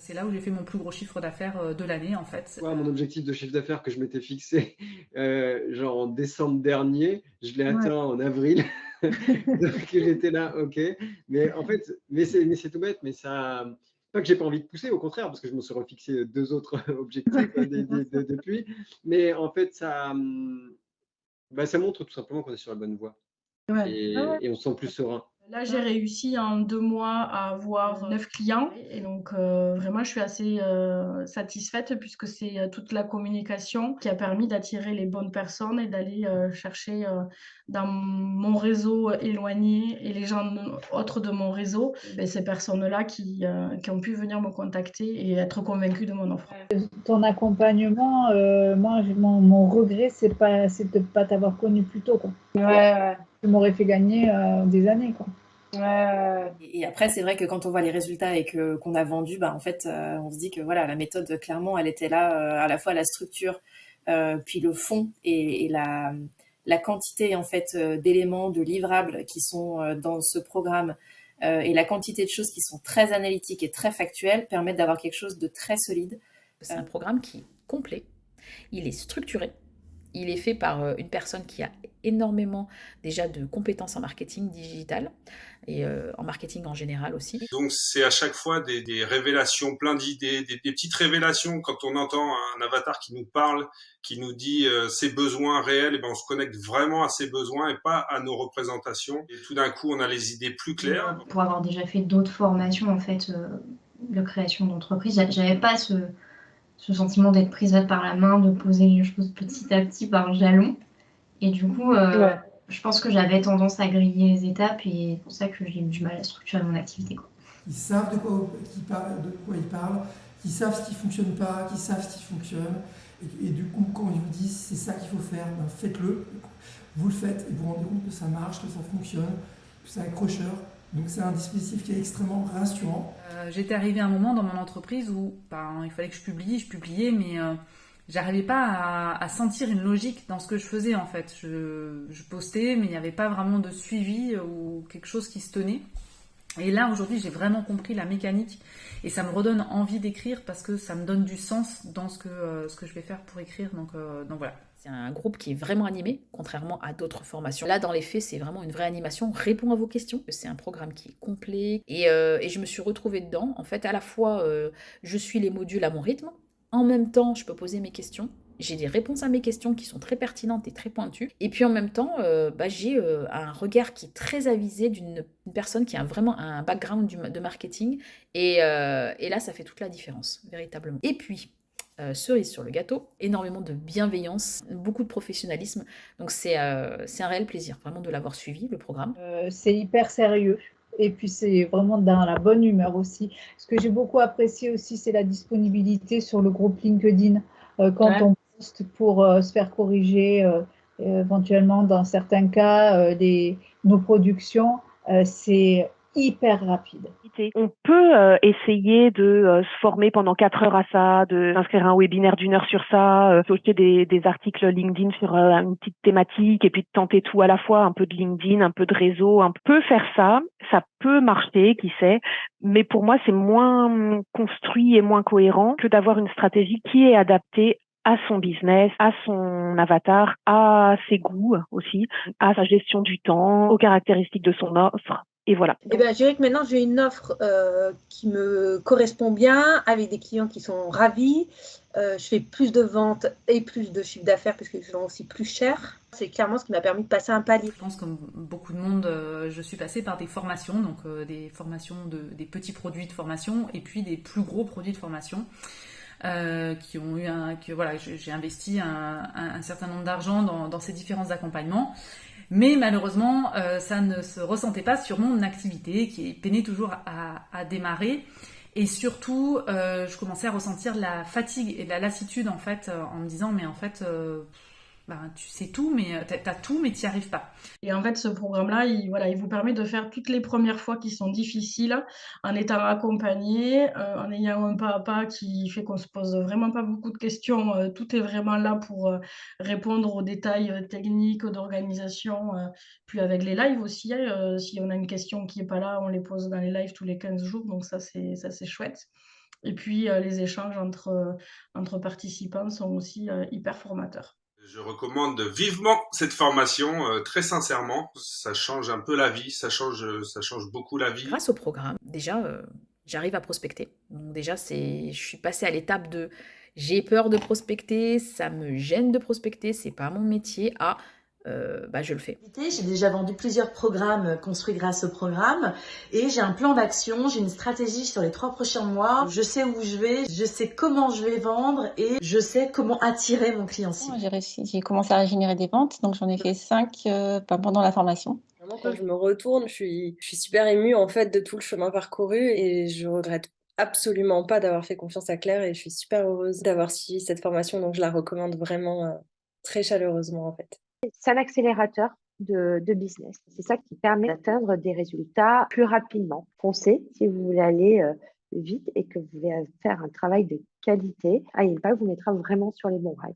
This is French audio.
C'est là où j'ai fait mon plus gros chiffre d'affaires de l'année, en fait. Ouais, mon objectif de chiffre d'affaires que je m'étais fixé, genre en décembre dernier, je l'ai Ouais. atteint en avril. Donc j'étais là, OK. Mais en fait, c'est tout bête, mais ça, pas que j'ai pas envie de pousser, au contraire, parce que je me suis refixé 2 autres objectifs, Bien sûr. depuis. Mais en fait, bah, ça montre tout simplement qu'on est sur la bonne voie Ouais. Ouais, ouais. et on se sent plus serein. Là, j'ai réussi en 2 mois à avoir 9 clients et donc vraiment, je suis assez, satisfaite puisque c'est, toute la communication qui a permis d'attirer les bonnes personnes et d'aller, chercher, dans mon réseau éloigné et les gens autres de mon réseau, beh, ces personnes-là qui ont pu venir me contacter et être convaincues de mon offre. Ton accompagnement, moi, mon regret, c'est de pas t'avoir connu plus tôt, quoi. Ouais, ouais, Tu m'aurais fait gagner des années, quoi. ouais. Et après, c'est vrai que quand on voit les résultats et qu'on a vendu, bah, en fait, on se dit que voilà, la méthode, clairement, elle était là, à la fois la structure, puis le fond et la quantité, en fait, d'éléments, de livrables qui sont dans ce programme et la quantité de choses qui sont très analytiques et très factuelles permettent d'avoir quelque chose de très solide. C'est un programme qui est complet, il est structuré, il est fait par une personne qui a énormément déjà de compétences en marketing digital et en marketing en général aussi. Donc c'est à chaque fois des révélations, plein d'idées, des petites révélations quand on entend un avatar qui nous parle, qui nous dit ses besoins réels, et ben on se connecte vraiment à ses besoins et pas à nos représentations. Et tout d'un coup, on a les idées plus claires. Pour avoir déjà fait d'autres formations en fait de création d'entreprise, j'avais pas ce sentiment d'être prise par la main, de poser les choses petit à petit par jalon. Et du coup, Ouais. je pense que j'avais tendance à griller les étapes et c'est pour ça que j'ai eu du mal à structurer mon activité, quoi. Ils savent de quoi ils parlent, qui savent ce qui fonctionne pas, qui savent ce qui fonctionne. Et du coup, quand ils vous disent c'est ça qu'il faut faire, ben faites-le. Vous le faites et vous vous rendez compte que ça marche, que ça fonctionne, que c'est accrocheur. Donc c'est un dispositif qui est extrêmement rassurant. J'étais arrivée à un moment dans mon entreprise où il fallait que je publiais, mais j'arrivais pas à sentir une logique dans ce que je faisais en fait. Je postais, mais il n'y avait pas vraiment de suivi ou quelque chose qui se tenait. Et là, aujourd'hui, j'ai vraiment compris la mécanique et ça me redonne envie d'écrire parce que ça me donne du sens dans ce que je vais faire pour écrire. Donc voilà. C'est un groupe qui est vraiment animé, contrairement à d'autres formations. Là, dans les faits, c'est vraiment une vraie animation. On répond à vos questions. C'est un programme qui est complet. Et je me suis retrouvée dedans. En fait, à la fois, je suis les modules à mon rythme. En même temps, je peux poser mes questions. J'ai des réponses à mes questions qui sont très pertinentes et très pointues. Et puis en même temps, j'ai un regard qui est très avisé d'une personne qui a vraiment un background de marketing. Et là, ça fait toute la différence, véritablement. Et puis, cerise sur le gâteau, énormément de bienveillance, beaucoup de professionnalisme. Donc c'est un réel plaisir vraiment de l'avoir suivi, le programme. C'est hyper sérieux. Et puis c'est vraiment dans la bonne humeur aussi. Ce que j'ai beaucoup apprécié aussi, c'est la disponibilité sur le groupe LinkedIn. Quand Ouais. on poste pour se faire corriger, éventuellement dans certains cas, nos productions, c'est hyper rapide. On peut essayer de se former pendant 4 heures à ça, de s'inscrire à un webinaire d'1 heure sur ça, poster des articles LinkedIn sur une petite thématique et puis de tenter tout à la fois, un peu de LinkedIn, un peu de réseau, un peu faire ça. Ça peut marcher, qui sait, mais pour moi, c'est moins construit et moins cohérent que d'avoir une stratégie qui est adaptée à son business, à son avatar, à ses goûts aussi, à sa gestion du temps, aux caractéristiques de son offre. Et voilà. Eh ben, je dirais que maintenant, j'ai une offre qui me correspond bien, avec des clients qui sont ravis. Je fais plus de ventes et plus de chiffre d'affaires parce que je vends aussi plus cher. C'est clairement ce qui m'a permis de passer un palier. Je pense que comme beaucoup de monde, je suis passée par des formations, donc des formations des petits produits de formation et puis des plus gros produits de formation. Qui ont eu j'ai investi un certain nombre d'argent dans ces différents accompagnements. Mais malheureusement, ça ne se ressentait pas sur mon activité qui peinait toujours à démarrer. Et surtout, je commençais à ressentir la fatigue et la lassitude en fait, en me disant mais en fait, tu sais tout, mais t'as tout, mais t'y arrives pas. Et en fait, ce programme-là, il vous permet de faire toutes les premières fois qui sont difficiles en étant accompagné, en ayant un pas à pas qui fait qu'on se pose vraiment pas beaucoup de questions. Tout est vraiment là pour répondre aux détails techniques, d'organisation. Puis avec les lives aussi, si on a une question qui est pas là, on les pose dans les lives tous les 15 jours, donc ça c'est chouette. Et puis, les échanges entre participants sont aussi hyper formateurs. Je recommande vivement cette formation, très sincèrement. Ça change un peu la vie, ça change beaucoup la vie. Grâce au programme, déjà, j'arrive à prospecter. Donc déjà, je suis passée à l'étape de j'ai peur de prospecter, ça me gêne de prospecter, c'est pas mon métier, je le fais. J'ai déjà vendu plusieurs programmes construits grâce au programme et j'ai un plan d'action, j'ai une stratégie sur les 3 prochains mois. Je sais où je vais, je sais comment je vais vendre et je sais comment attirer mon client cible. J'ai commencé à générer des ventes, donc j'en ai fait 5 pendant la formation. Vraiment, quand je me retourne, je suis super émue en fait de tout le chemin parcouru et je regrette absolument pas d'avoir fait confiance à Claire et je suis super heureuse d'avoir suivi cette formation, donc je la recommande vraiment très chaleureusement en fait. C'est un accélérateur de business. C'est ça qui permet d'atteindre des résultats plus rapidement. Foncez si vous voulez aller vite et que vous voulez faire un travail de qualité. Impact vous mettra vraiment sur les bons rails.